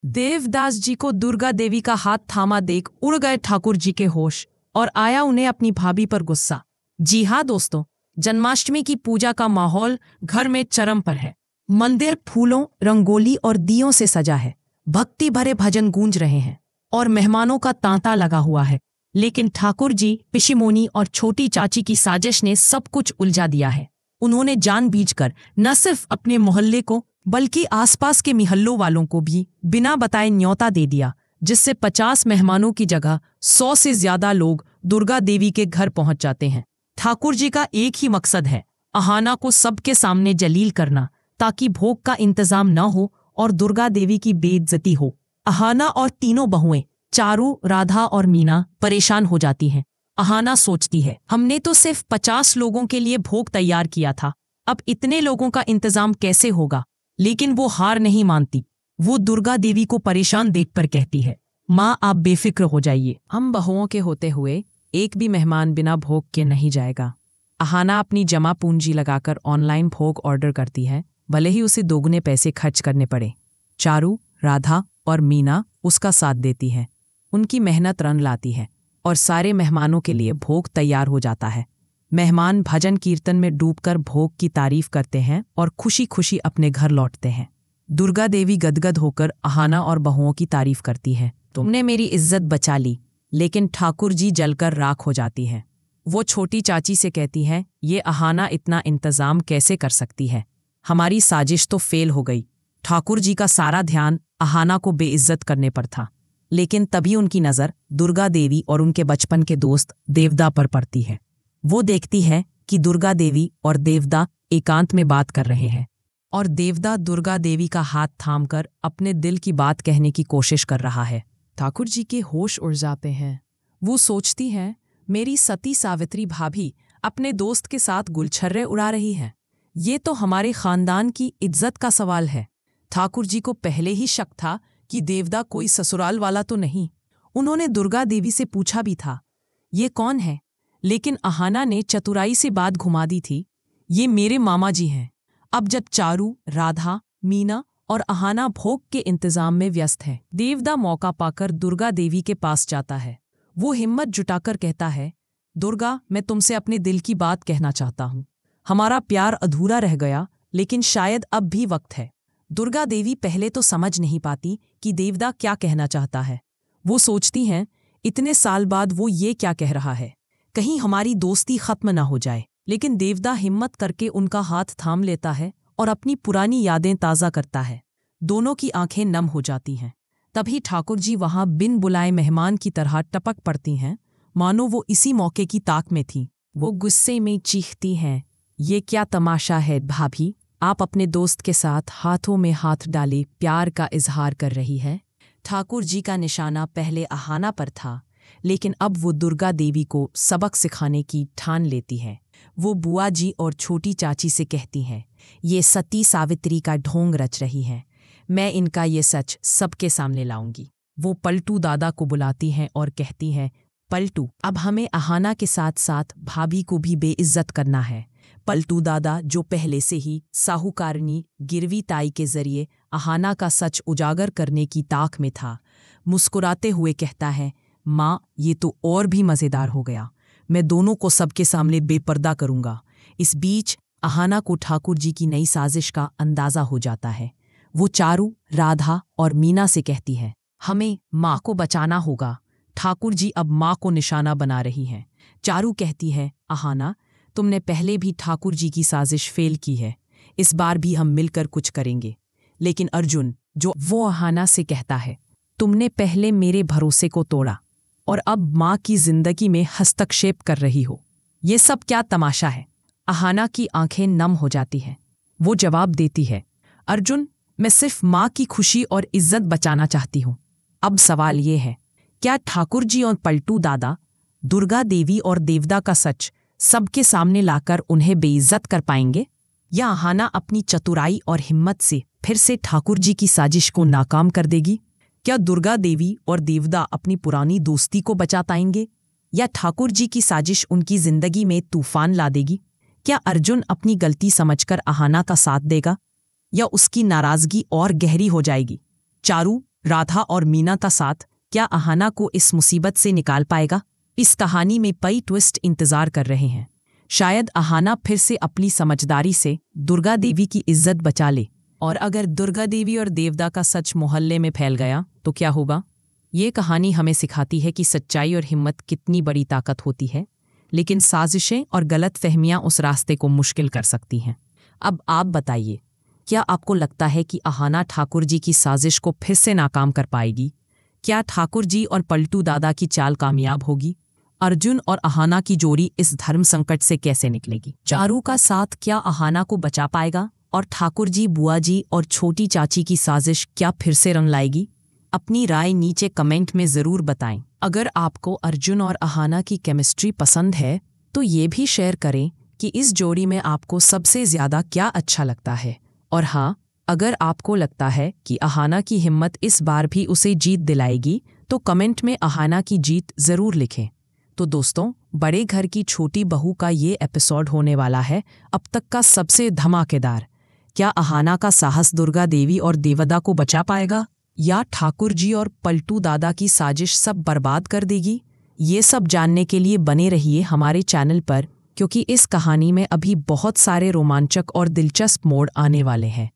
देवदास जी को दुर्गा देवी का हाथ थामा देख उड़ गए ठाकुर जी के होश और आया उन्हें अपनी भाभी पर गुस्सा। जी हाँ दोस्तों, जन्माष्टमी की पूजा का माहौल घर में चरम पर है। मंदिर फूलों, रंगोली और दियों से सजा है। भक्ति भरे भजन गूंज रहे हैं और मेहमानों का तांता लगा हुआ है। लेकिन ठाकुर जी, पिशिमोनी और छोटी चाची की साजिश ने सब कुछ उलझा दिया है। उन्होंने जानबूझकर न सिर्फ अपने मोहल्ले को बल्कि आसपास के मिहल्लों वालों को भी बिना बताए न्योता दे दिया, जिससे 50 मेहमानों की जगह 100 से ज्यादा लोग दुर्गा देवी के घर पहुंच जाते हैं। ठाकुर जी का एक ही मकसद है, अहाना को सबके सामने जलील करना, ताकि भोग का इंतजाम न हो और दुर्गा देवी की बेइज्जती हो। अहाना और तीनों बहुएं चारू, राधा और मीना परेशान हो जाती हैं। अहाना सोचती है, हमने तो सिर्फ 50 लोगों के लिए भोग तैयार किया था, अब इतने लोगों का इंतजाम कैसे होगा। लेकिन वो हार नहीं मानती। वो दुर्गा देवी को परेशान देखकर कहती है, माँ आप बेफिक्र हो जाइए, हम बहुओं के होते हुए एक भी मेहमान बिना भोग के नहीं जाएगा। अहाना अपनी जमा पूंजी लगाकर ऑनलाइन भोग ऑर्डर करती है, भले ही उसे दोगुने पैसे खर्च करने पड़े। चारू, राधा और मीना उसका साथ देती है। उनकी मेहनत रंग लाती है और सारे मेहमानों के लिए भोग तैयार हो जाता है। मेहमान भजन कीर्तन में डूबकर भोग की तारीफ करते हैं और खुशी खुशी अपने घर लौटते हैं। दुर्गा देवी गदगद होकर अहाना और बहुओं की तारीफ करती है, तुमने मेरी इज्जत बचा ली। लेकिन ठाकुर जी जलकर राख हो जाती है। वो छोटी चाची से कहती है, ये अहाना इतना इंतजाम कैसे कर सकती है, हमारी साजिश तो फेल हो गई। ठाकुर जी का सारा ध्यान अहाना को बेइज्जत करने पर था। लेकिन तभी उनकी नज़र दुर्गा देवी और उनके बचपन के दोस्त देवदा पर पड़ती है। वो देखती है कि दुर्गा देवी और देवदा एकांत में बात कर रहे हैं और देवदा दुर्गा देवी का हाथ थामकर अपने दिल की बात कहने की कोशिश कर रहा है। ठाकुर जी के होश उड़ जाते हैं। वो सोचती हैं, मेरी सती सावित्री भाभी अपने दोस्त के साथ गुलछर्रे उड़ा रही है। ये तो हमारे खानदान की इज्जत का सवाल है। ठाकुर जी को पहले ही शक था कि देवदा कोई ससुराल वाला तो नहीं। उन्होंने दुर्गा देवी से पूछा भी था, ये कौन है, लेकिन अहाना ने चतुराई से बात घुमा दी थी, ये मेरे मामा जी हैं। अब जब चारू, राधा, मीना और अहाना भोग के इंतजाम में व्यस्त है, देवदा मौका पाकर दुर्गा देवी के पास जाता है। वो हिम्मत जुटाकर कहता है, दुर्गा, मैं तुमसे अपने दिल की बात कहना चाहता हूँ। हमारा प्यार अधूरा रह गया, लेकिन शायद अब भी वक्त है। दुर्गा देवी पहले तो समझ नहीं पाती कि देवदा क्या कहना चाहता है। वो सोचती हैं, इतने साल बाद वो ये क्या कह रहा है, कहीं हमारी दोस्ती खत्म ना हो जाए। लेकिन देवदा हिम्मत करके उनका हाथ थाम लेता है और अपनी पुरानी यादें ताज़ा करता है। दोनों की आंखें नम हो जाती हैं। तभी ठाकुर जी वहां बिन बुलाए मेहमान की तरह टपक पड़ती हैं, मानो वो इसी मौके की ताक में थी। वो गुस्से में चीखती हैं, ये क्या तमाशा है भाभी, आप अपने दोस्त के साथ हाथों में हाथ डाले प्यार का इजहार कर रही है। ठाकुर जी का निशाना पहले अहाना पर था, लेकिन अब वो दुर्गा देवी को सबक सिखाने की ठान लेती है। वो बुआ जी और छोटी चाची से कहती हैं, ये सती सावित्री का ढोंग रच रही हैं, मैं इनका ये सच सबके सामने लाऊंगी। वो पलटू दादा को बुलाती हैं और कहती हैं, पलटू, अब हमें अहाना के साथ साथ भाभी को भी बेइज्जत करना है। पलटू दादा, जो पहले से ही साहूकारनी गिरवी ताई के जरिए अहाना का सच उजागर करने की ताक में था, मुस्कुराते हुए कहता है, माँ, ये तो और भी मज़ेदार हो गया, मैं दोनों को सबके सामने बेपर्दा करूंगा। इस बीच अहाना को ठाकुर जी की नई साजिश का अंदाज़ा हो जाता है। वो चारू, राधा और मीना से कहती है, हमें माँ को बचाना होगा। ठाकुर जी अब माँ को निशाना बना रही हैं। चारू कहती है, अहाना, तुमने पहले भी ठाकुर जी की साजिश फेल की है, इस बार भी हम मिलकर कुछ करेंगे। लेकिन अर्जुन, जो वो अहाना से कहता है, तुमने पहले मेरे भरोसे को तोड़ा और अब माँ की जिंदगी में हस्तक्षेप कर रही हो, ये सब क्या तमाशा है। अहाना की आंखें नम हो जाती हैं। वो जवाब देती है, अर्जुन, मैं सिर्फ माँ की खुशी और इज्जत बचाना चाहती हूँ। अब सवाल ये है, क्या ठाकुर जी और पलटू दादा दुर्गा देवी और देवदा का सच सबके सामने लाकर उन्हें बेइज्जत कर पाएंगे, या अहाना अपनी चतुराई और हिम्मत से फिर से ठाकुर जी की साजिश को नाकाम कर देगी? क्या दुर्गा देवी और देवदा अपनी पुरानी दोस्ती को बचा पाएंगे, या ठाकुर जी की साजिश उनकी जिंदगी में तूफान ला देगी? क्या अर्जुन अपनी गलती समझकर अहाना का साथ देगा, या उसकी नाराजगी और गहरी हो जाएगी? चारू, राधा और मीना का साथ क्या अहाना को इस मुसीबत से निकाल पाएगा? इस कहानी में कई ट्विस्ट इंतजार कर रहे हैं। शायद अहाना फिर से अपनी समझदारी से दुर्गा देवी की इज्जत बचा ले, और अगर दुर्गा देवी और देवदा का सच मोहल्ले में फैल गया तो क्या होगा? ये कहानी हमें सिखाती है कि सच्चाई और हिम्मत कितनी बड़ी ताकत होती है, लेकिन साजिशें और गलत फहमियां उस रास्ते को मुश्किल कर सकती हैं। अब आप बताइए, क्या आपको लगता है कि अहाना ठाकुर जी की साजिश को फिर से नाकाम कर पाएगी? क्या ठाकुर जी और पलटू दादा की चाल कामयाब होगी? अर्जुन और अहाना की जोड़ी इस धर्म संकट से कैसे निकलेगी? चारू का साथ क्या अहाना को बचा पाएगा? और ठाकुर जी, बुआ जी और छोटी चाची की साजिश क्या फिर से रंग लाएगी? अपनी राय नीचे कमेंट में ज़रूर बताएं। अगर आपको अर्जुन और अहाना की केमिस्ट्री पसंद है तो ये भी शेयर करें कि इस जोड़ी में आपको सबसे ज़्यादा क्या अच्छा लगता है। और हाँ, अगर आपको लगता है कि अहाना की हिम्मत इस बार भी उसे जीत दिलाएगी तो कमेंट में अहाना की जीत ज़रूर लिखें। तो दोस्तों, बड़े घर की छोटी बहू का ये एपिसोड होने वाला है अब तक का सबसे धमाकेदार। क्या अहाना का साहस दुर्गा देवी और देवदा को बचा पाएगा, या ठाकुर जी और पलटू दादा की साजिश सब बर्बाद कर देगी? ये सब जानने के लिए बने रहिए हमारे चैनल पर, क्योंकि इस कहानी में अभी बहुत सारे रोमांचक और दिलचस्प मोड़ आने वाले हैं।